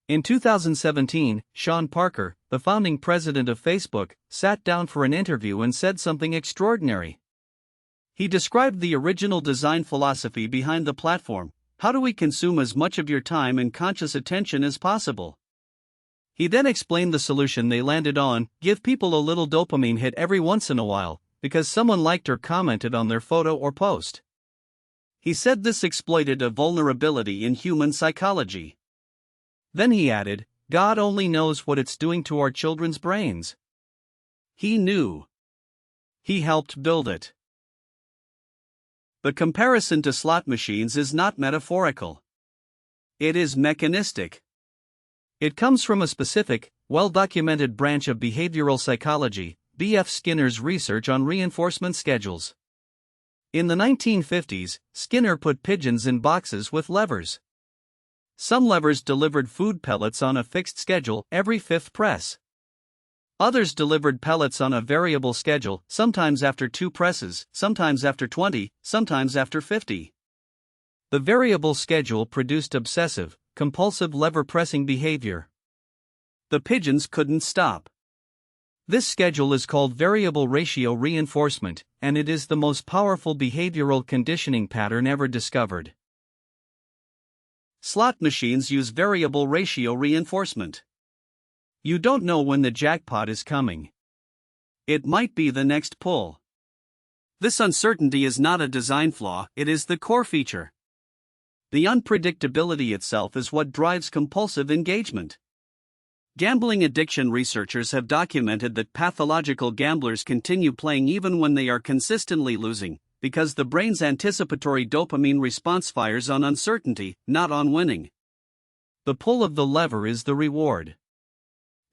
In 2017, Sean Parker, the founding president of Facebook, sat down for an interview and said something extraordinary. He described the original design philosophy behind the platform: how do we consume as much of your time and conscious attention as possible? He then explained the solution they landed on: give people a little dopamine hit every once in a while, because someone liked or commented on their photo or post. He said this exploited a vulnerability in human psychology. Then he added, God only knows what it's doing to our children's brains. He knew. He helped build it. The comparison to slot machines is not metaphorical. It is mechanistic. It comes from a specific, well-documented branch of behavioral psychology, B.F. Skinner's research on reinforcement schedules. In the 1950s, Skinner put pigeons in boxes with levers. Some levers delivered food pellets on a fixed schedule every fifth press. Others delivered pellets on a variable schedule, sometimes after 2 presses, sometimes after 20, sometimes after 50. The variable schedule produced obsessive, compulsive lever pressing behavior. The pigeons couldn't stop. This schedule is called variable ratio reinforcement, and it is the most powerful behavioral conditioning pattern ever discovered. Slot machines use variable ratio reinforcement. You don't know when the jackpot is coming. It might be the next pull. This uncertainty is not a design flaw, it is the core feature. The unpredictability itself is what drives compulsive engagement. Gambling addiction researchers have documented that pathological gamblers continue playing even when they are consistently losing, because the brain's anticipatory dopamine response fires on uncertainty, not on winning. The pull of the lever is the reward.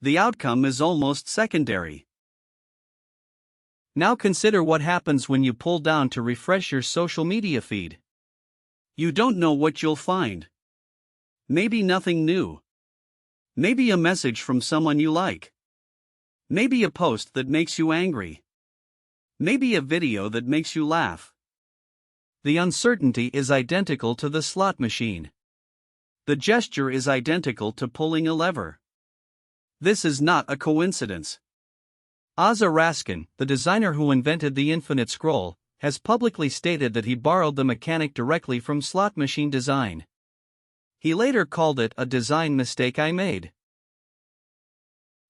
The outcome is almost secondary. Now consider what happens when you pull down to refresh your social media feed. You don't know what you'll find. Maybe nothing new. Maybe a message from someone you like. Maybe a post that makes you angry. Maybe a video that makes you laugh. The uncertainty is identical to the slot machine. The gesture is identical to pulling a lever. This is not a coincidence. Asa Raskin, the designer who invented the infinite scroll, has publicly stated that he borrowed the mechanic directly from slot machine design. He later called it a design mistake I made.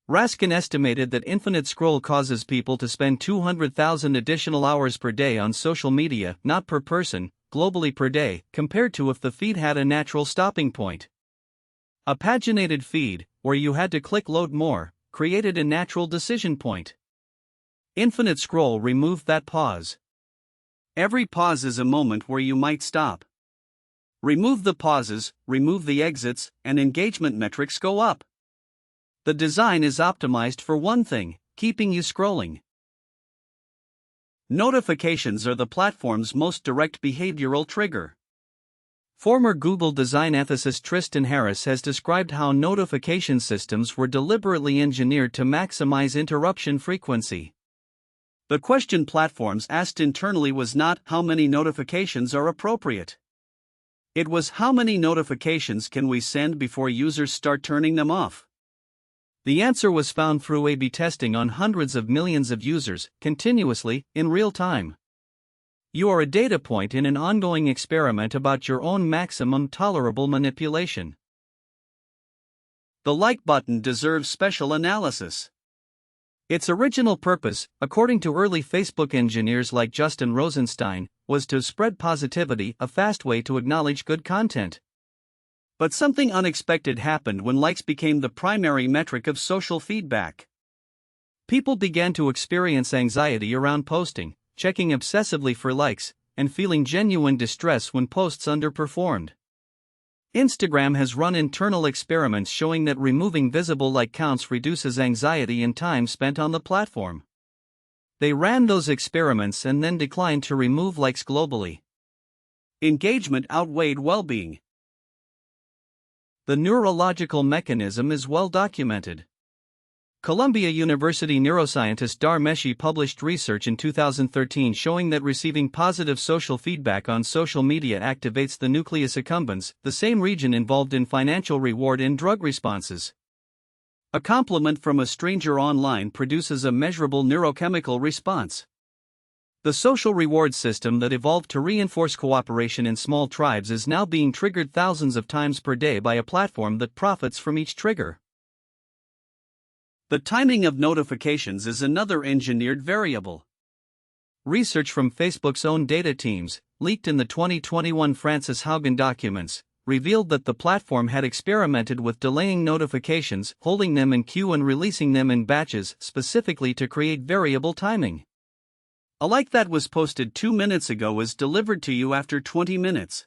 Raskin estimated that Infinite Scroll causes people to spend 200,000 additional hours per day on social media, not per person, globally per day, compared to if the feed had a natural stopping point. A paginated feed, where you had to click load more, created a natural decision point. Infinite Scroll removed that pause. Every pause is a moment where you might stop. Remove the pauses, remove the exits, and engagement metrics go up. The design is optimized for one thing: keeping you scrolling. Notifications are the platform's most direct behavioral trigger. Former Google design ethicist Tristan Harris has described how notification systems were deliberately engineered to maximize interruption frequency. The question platforms asked internally was not how many notifications are appropriate. It was how many notifications can we send before users start turning them off. The answer was found through A/B testing on hundreds of millions of users, continuously, in real time. You are a data point in an ongoing experiment about your own maximum tolerable manipulation. The like button deserves special analysis. Its original purpose, according to early Facebook engineers like Justin Rosenstein, was to spread positivity, a fast way to acknowledge good content. But something unexpected happened when likes became the primary metric of social feedback. People began to experience anxiety around posting, checking obsessively for likes, and feeling genuine distress when posts underperformed. Instagram has run internal experiments showing that removing visible like counts reduces anxiety and time spent on the platform. They ran those experiments and then declined to remove likes globally. Engagement outweighed well-being. The neurological mechanism is well documented. Columbia University neuroscientist Dar Meshi published research in 2013 showing that receiving positive social feedback on social media activates the nucleus accumbens, the same region involved in financial reward in drug responses. A compliment from a stranger online produces a measurable neurochemical response. The social reward system that evolved to reinforce cooperation in small tribes is now being triggered thousands of times per day by a platform that profits from each trigger. The timing of notifications is another engineered variable. Research from Facebook's own data teams, leaked in the 2021 Frances Haugen documents, revealed that the platform had experimented with delaying notifications, holding them in queue and releasing them in batches specifically to create variable timing. A like that was posted 2 minutes ago is delivered to you after 20 minutes.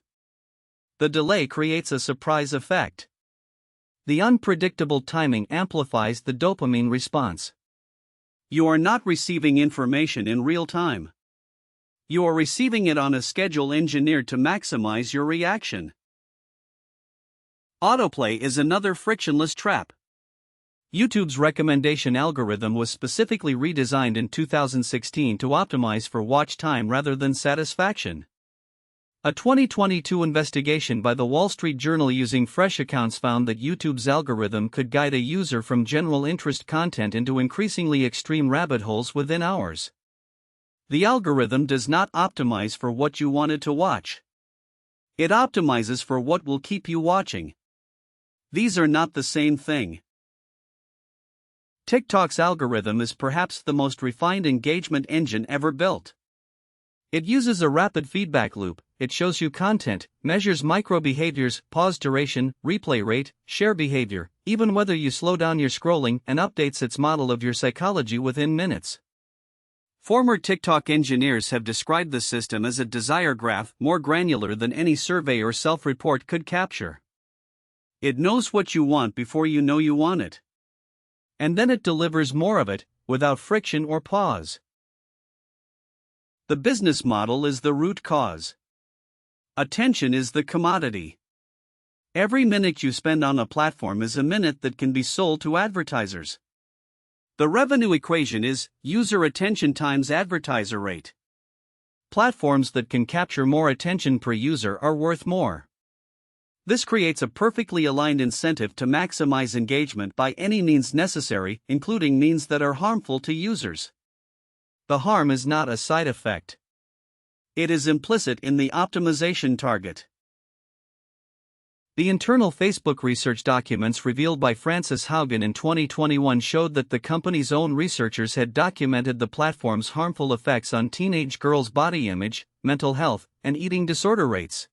The delay creates a surprise effect. The unpredictable timing amplifies the dopamine response. You are not receiving information in real time. You are receiving it on a schedule engineered to maximize your reaction. Autoplay is another frictionless trap. YouTube's recommendation algorithm was specifically redesigned in 2016 to optimize for watch time rather than satisfaction. A 2022 investigation by the Wall Street Journal using Fresh Accounts found that YouTube's algorithm could guide a user from general interest content into increasingly extreme rabbit holes within hours. The algorithm does not optimize for what you wanted to watch. It optimizes for what will keep you watching. These are not the same thing. TikTok's algorithm is perhaps the most refined engagement engine ever built. It uses a rapid feedback loop. It shows you content, measures micro-behaviors, pause duration, replay rate, share behavior, even whether you slow down your scrolling, and updates its model of your psychology within minutes. Former TikTok engineers have described the system as a desire graph more granular than any survey or self-report could capture. It knows what you want before you know you want it. And then it delivers more of it, without friction or pause. The business model is the root cause. Attention is the commodity. Every minute you spend on a platform is a minute that can be sold to advertisers. The revenue equation is user attention times advertiser rate. Platforms that can capture more attention per user are worth more. This creates a perfectly aligned incentive to maximize engagement by any means necessary, including means that are harmful to users. The harm is not a side effect. It is implicit in the optimization target. The internal Facebook research documents revealed by Frances Haugen in 2021 showed that the company's own researchers had documented the platform's harmful effects on teenage girls' body image, mental health, and eating disorder rates.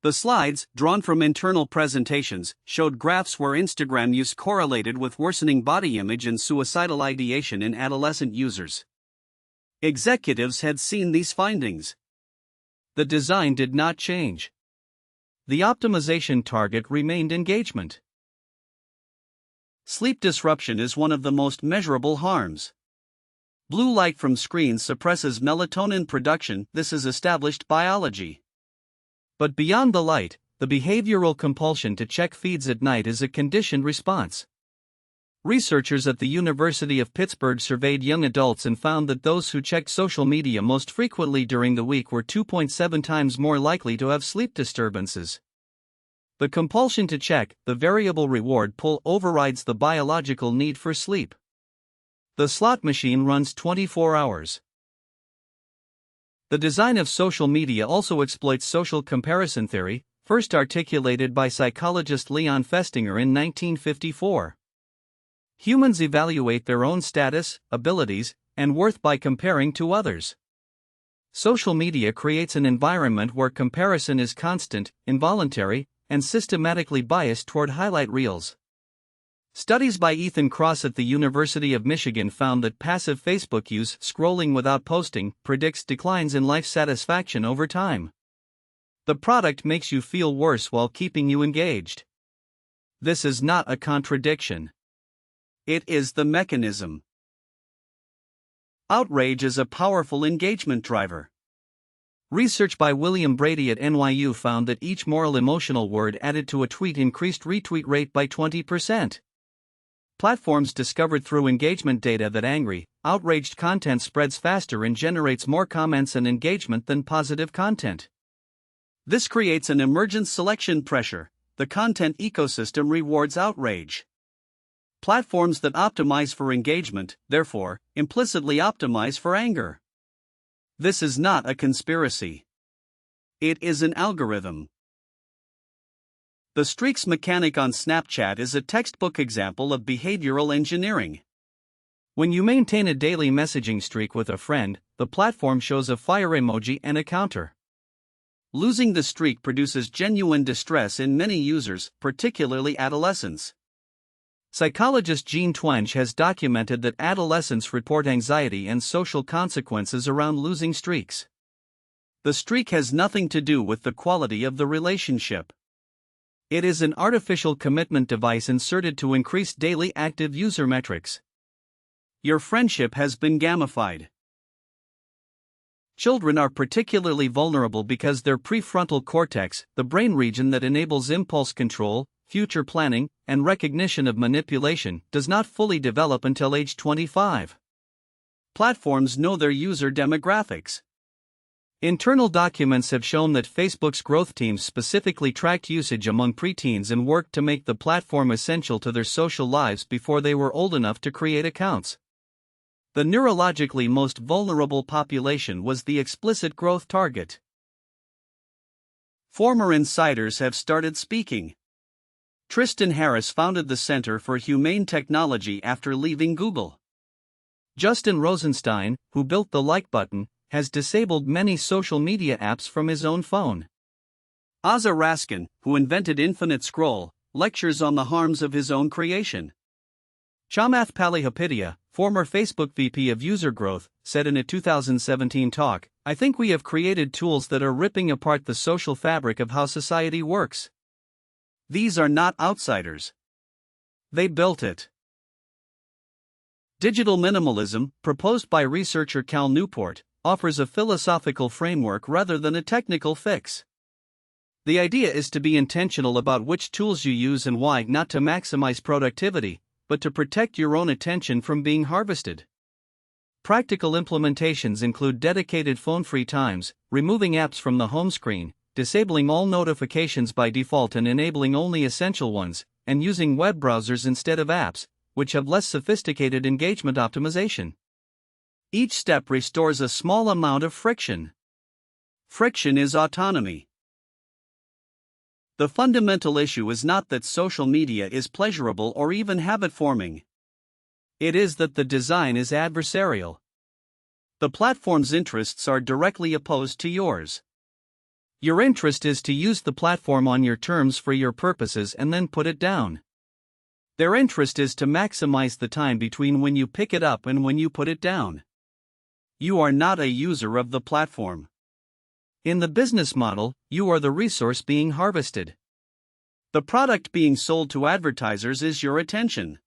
The slides, drawn from internal presentations, showed graphs where Instagram use correlated with worsening body image and suicidal ideation in adolescent users. Executives had seen these findings. The design did not change. The optimization target remained engagement. Sleep disruption is one of the most measurable harms. Blue light from screens suppresses melatonin production. This is established biology. But beyond the light, the behavioral compulsion to check feeds at night is a conditioned response. Researchers at the University of Pittsburgh surveyed young adults and found that those who checked social media most frequently during the week were 2.7 times more likely to have sleep disturbances. The compulsion to check, the variable reward pull, overrides the biological need for sleep. The slot machine runs 24 hours. The design of social media also exploits social comparison theory, first articulated by psychologist Leon Festinger in 1954. Humans evaluate their own status, abilities, and worth by comparing to others. Social media creates an environment where comparison is constant, involuntary, and systematically biased toward highlight reels. Studies by Ethan Cross at the University of Michigan found that passive Facebook use, scrolling without posting, predicts declines in life satisfaction over time. The product makes you feel worse while keeping you engaged. This is not a contradiction. It is the mechanism. Outrage is a powerful engagement driver. Research by William Brady at NYU found that each moral emotional word added to a tweet increased retweet rate by 20%. Platforms discovered through engagement data that angry, outraged content spreads faster and generates more comments and engagement than positive content. This creates an emergent selection pressure. The content ecosystem rewards outrage. Platforms that optimize for engagement, therefore, implicitly optimize for anger. This is not a conspiracy. It is an algorithm. The streaks mechanic on Snapchat is a textbook example of behavioral engineering. When you maintain a daily messaging streak with a friend, the platform shows a fire emoji and a counter. Losing the streak produces genuine distress in many users, particularly adolescents. Psychologist Jean Twenge has documented that adolescents report anxiety and social consequences around losing streaks. The streak has nothing to do with the quality of the relationship. It is an artificial commitment device inserted to increase daily active user metrics. Your friendship has been gamified. Children are particularly vulnerable because their prefrontal cortex, the brain region that enables impulse control, future planning, and recognition of manipulation, does not fully develop until age 25. Platforms know their user demographics. Internal documents have shown that Facebook's growth teams specifically tracked usage among preteens and worked to make the platform essential to their social lives before they were old enough to create accounts. The neurologically most vulnerable population was the explicit growth target. Former insiders have started speaking. Tristan Harris founded the Center for Humane Technology after leaving Google. Justin Rosenstein, who built the like button, has disabled many social media apps from his own phone. Ozza Raskin, who invented Infinite Scroll, lectures on the harms of his own creation. Chamath Palihapitiya, former Facebook VP of User Growth, said in a 2017 talk, "I think we have created tools that are ripping apart the social fabric of how society works." These are not outsiders. They built it. Digital minimalism, proposed by researcher Cal Newport, offers a philosophical framework rather than a technical fix. The idea is to be intentional about which tools you use and why, not to maximize productivity, but to protect your own attention from being harvested. Practical implementations include dedicated phone-free times, removing apps from the home screen, disabling all notifications by default and enabling only essential ones, and using web browsers instead of apps, which have less sophisticated engagement optimization. Each step restores a small amount of friction. Friction is autonomy. The fundamental issue is not that social media is pleasurable or even habit-forming. It is that the design is adversarial. The platform's interests are directly opposed to yours. Your interest is to use the platform on your terms for your purposes and then put it down. Their interest is to maximize the time between when you pick it up and when you put it down. You are not a user of the platform. In the business model, you are the resource being harvested. The product being sold to advertisers is your attention.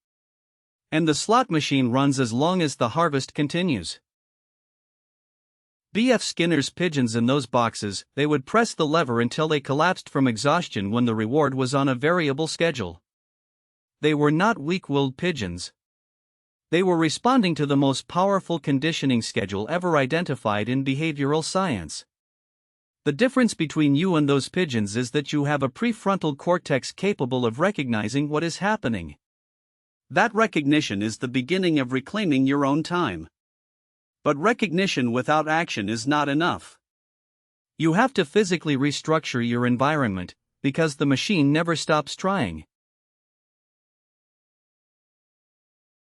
And the slot machine runs as long as the harvest continues. B.F. Skinner's pigeons in those boxes, they would press the lever until they collapsed from exhaustion when the reward was on a variable schedule. They were not weak-willed pigeons. They were responding to the most powerful conditioning schedule ever identified in behavioral science. The difference between you and those pigeons is that you have a prefrontal cortex capable of recognizing what is happening. That recognition is the beginning of reclaiming your own time. But recognition without action is not enough. You have to physically restructure your environment, because the machine never stops trying.